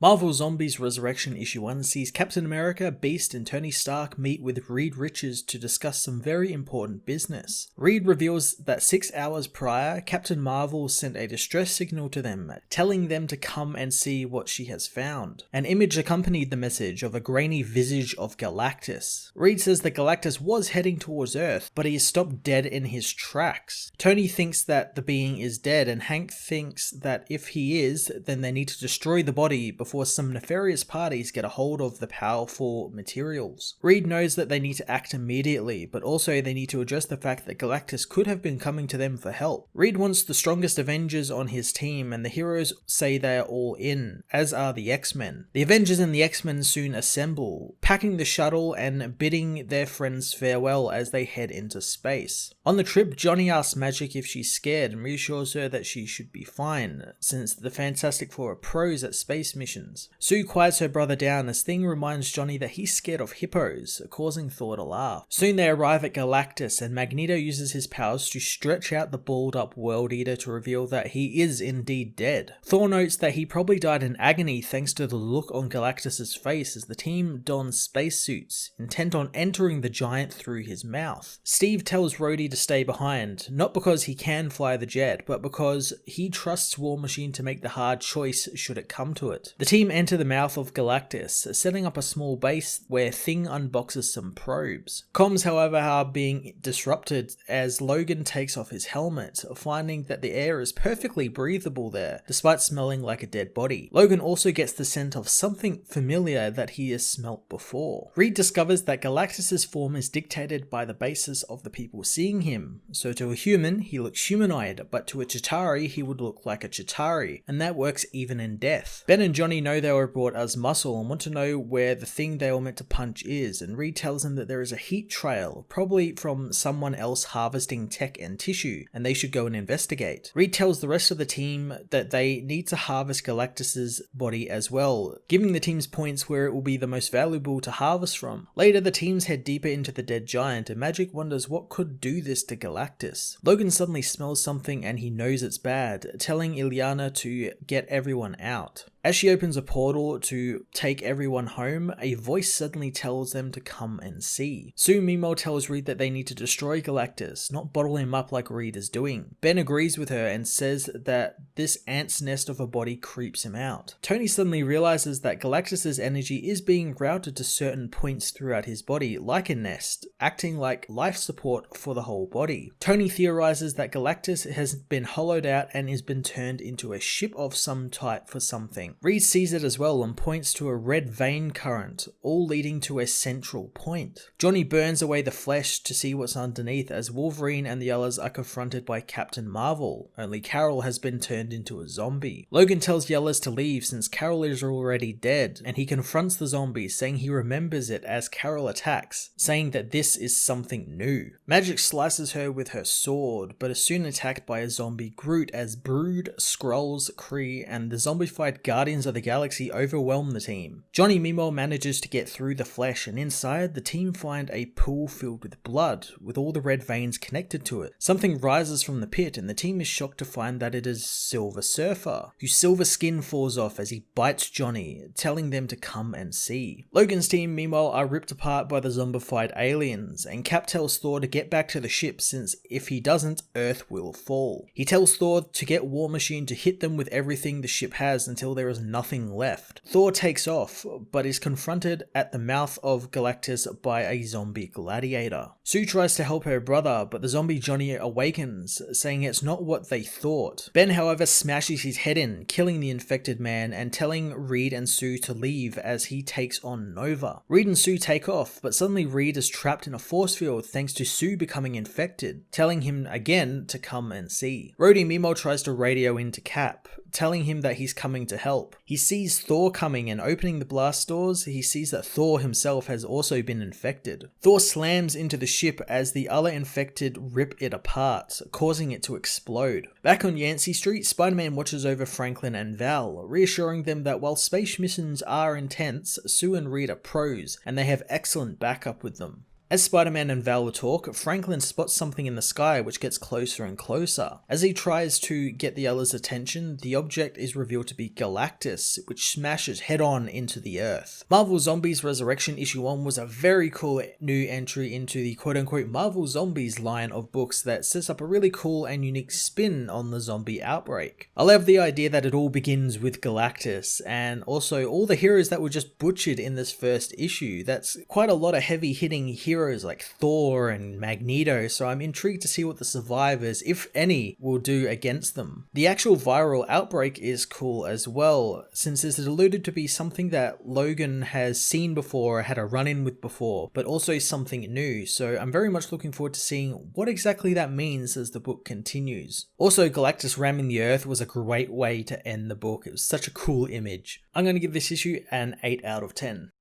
Marvel Zombies Resurrection Issue 1 sees Captain America, Beast, and Tony Stark meet with Reed Richards to discuss some very important business. Reed reveals that 6 hours prior, Captain Marvel sent a distress signal to them, telling them to come and see what she has found. An image accompanied the message of a grainy visage of Galactus. Reed says that Galactus was heading towards Earth, but he is stopped dead in his tracks. Tony thinks that the being is dead, and Hank thinks that if he is, then they need to destroy the body before some nefarious parties get a hold of the powerful materials. Reed knows that they need to act immediately, but also they need to address the fact that Galactus could have been coming to them for help. Reed wants the strongest Avengers on his team, and the heroes say they are all in, as are the X-Men. The Avengers and the X-Men soon assemble, packing the shuttle and bidding their friends farewell as they head into space. On the trip, Johnny asks Magic if she's scared and reassures her that she should be fine, since the Fantastic Four are pros at space missions. Sue quiets her brother down as Thing reminds Johnny that he's scared of hippos, causing Thor to laugh. Soon they arrive at Galactus, and Magneto uses his powers to stretch out the balled up World Eater to reveal that he is indeed dead. Thor notes that he probably died in agony thanks to the look on Galactus's face as the team dons spacesuits, intent on entering the giant through his mouth. Steve tells Rhodey to stay behind, not because he can fly the jet, but because he trusts War Machine to make the hard choice should it come to it. The team enter the mouth of Galactus, setting up a small base where Thing unboxes some probes. Comms, however, are being disrupted as Logan takes off his helmet, finding that the air is perfectly breathable there, despite smelling like a dead body. Logan also gets the scent of something familiar that he has smelt before. Reed discovers that Galactus's form is dictated by the basis of the people seeing him. So to a human, he looks humanoid, but to a Chitauri, he would look like a Chitauri, and that works even in death. Ben and Johnny know they were brought as muscle and want to know where the thing they were meant to punch is, and Reed tells them that there is a heat trail, probably from someone else harvesting tech and tissue, and they should go and investigate. Reed tells the rest of the team that they need to harvest Galactus's body as well, giving the teams points where it will be the most valuable to harvest from. Later, the teams head deeper into the dead giant, and Magic wonders what could do this to Galactus. Logan suddenly smells something and he knows it's bad, telling Illyana to get everyone out. As she opens a portal to take everyone home, a voice suddenly tells them to come and see. Sue meanwhile tells Reed that they need to destroy Galactus, not bottle him up like Reed is doing. Ben agrees with her and says that this ant's nest of a body creeps him out. Tony suddenly realizes that Galactus's energy is being routed to certain points throughout his body, like a nest, acting like life support for the whole body. Tony theorizes that Galactus has been hollowed out and has been turned into a ship of some type for something. Reed sees it as well and points to a red vein current, all leading to a central point. Johnny burns away the flesh to see what's underneath as Wolverine and the others are confronted by Captain Marvel, only Carol has been turned into a zombie. Logan tells Yellows to leave since Carol is already dead, and he confronts the zombie, saying he remembers it as Carol attacks, saying that this is something new. Magic slices her with her sword, but is soon attacked by a zombie Groot as Brood, Skrulls, Kree, and the zombified Guardians of the Galaxy overwhelm the team. Johnny meanwhile manages to get through the flesh, and inside, the team find a pool filled with blood, with all the red veins connected to it. Something rises from the pit, and the team is shocked to find that it is Silver Surfer, whose silver skin falls off as he bites Johnny, telling them to come and see. Logan's team meanwhile are ripped apart by the zombified aliens, and Cap tells Thor to get back to the ship since if he doesn't, Earth will fall. He tells Thor to get War Machine to hit them with everything the ship has until there is nothing left. Thor takes off, but is confronted at the mouth of Galactus by a zombie gladiator. Sue tries to help her brother, but the zombie Johnny awakens, saying it's not what they thought. Ben, however, smashes his head in, killing the infected man and telling Reed and Sue to leave as he takes on Nova. Reed and Sue take off, but suddenly Reed is trapped in a force field thanks to Sue becoming infected, telling him again to come and see. Rhodey meanwhile tries to radio into Cap, telling him that he's coming to help. He sees Thor coming, and opening the blast doors, he sees that Thor himself has also been infected. Thor slams into the ship as the other infected rip it apart, causing it to explode. Back on Yancey Street, Spider-Man watches over Franklin and Val, reassuring them that while space missions are intense, Sue and Reed are pros, and they have excellent backup with them. As Spider-Man and Val talk, Franklin spots something in the sky which gets closer and closer. As he tries to get the others' attention, the object is revealed to be Galactus, which smashes head-on into the Earth. Marvel Zombies Resurrection issue 1 was a very cool new entry into the quote-unquote Marvel Zombies line of books that sets up a really cool and unique spin on the zombie outbreak. I love the idea that it all begins with Galactus, and also all the heroes that were just butchered in this first issue. That's quite a lot of heavy-hitting heroes like Thor and Magneto, so I'm intrigued to see what the survivors, if any, will do against them. The actual viral outbreak is cool as well, since it's alluded to be something that Logan has seen before, had a run-in with before, but also something new, so I'm very much looking forward to seeing what exactly that means as the book continues. Also, Galactus ramming the Earth was a great way to end the book. It was such a cool image. I'm going to give this issue an 8 out of 10.